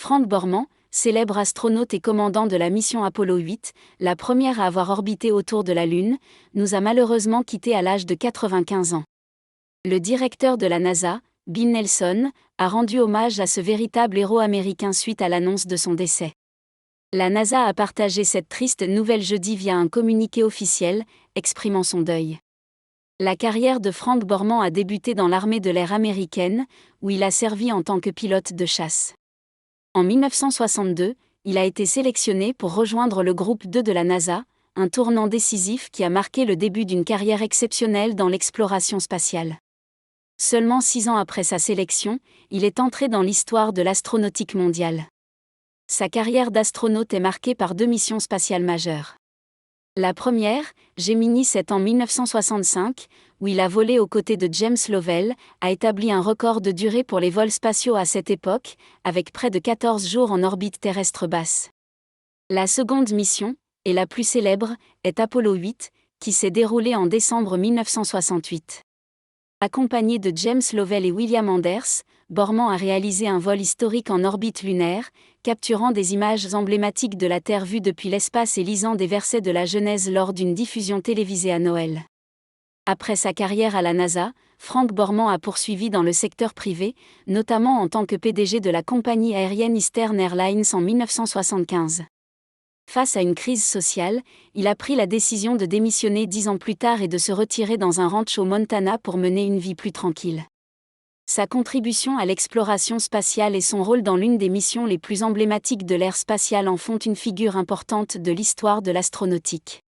Frank Borman, célèbre astronaute et commandant de la mission Apollo 8, la première à avoir orbité autour de la Lune, nous a malheureusement quittés à l'âge de 95 ans. Le directeur de la NASA, Bill Nelson, a rendu hommage à ce véritable héros américain suite à l'annonce de son décès. La NASA a partagé cette triste nouvelle jeudi via un communiqué officiel, exprimant son deuil. La carrière de Frank Borman a débuté dans l'armée de l'air américaine, où il a servi en tant que pilote de chasse. En 1962, il a été sélectionné pour rejoindre le groupe 2 de la NASA, un tournant décisif qui a marqué le début d'une carrière exceptionnelle dans l'exploration spatiale. Seulement 6 ans après sa sélection, il est entré dans l'histoire de l'astronautique mondiale. Sa carrière d'astronaute est marquée par 2 missions spatiales majeures. La première, Gemini 7 en 1965, où il a volé aux côtés de James Lovell, a établi un record de durée pour les vols spatiaux à cette époque, avec près de 14 jours en orbite terrestre basse. La seconde mission, et la plus célèbre, est Apollo 8, qui s'est déroulée en décembre 1968. Accompagné de James Lovell et William Anders, Borman a réalisé un vol historique en orbite lunaire, capturant des images emblématiques de la Terre vue depuis l'espace et lisant des versets de la Genèse lors d'une diffusion télévisée à Noël. Après sa carrière à la NASA, Frank Borman a poursuivi dans le secteur privé, notamment en tant que PDG de la compagnie aérienne Eastern Airlines en 1975. Face à une crise sociale, il a pris la décision de démissionner 10 ans plus tard et de se retirer dans un ranch au Montana pour mener une vie plus tranquille. Sa contribution à l'exploration spatiale et son rôle dans l'une des missions les plus emblématiques de l'ère spatiale en font une figure importante de l'histoire de l'astronautique.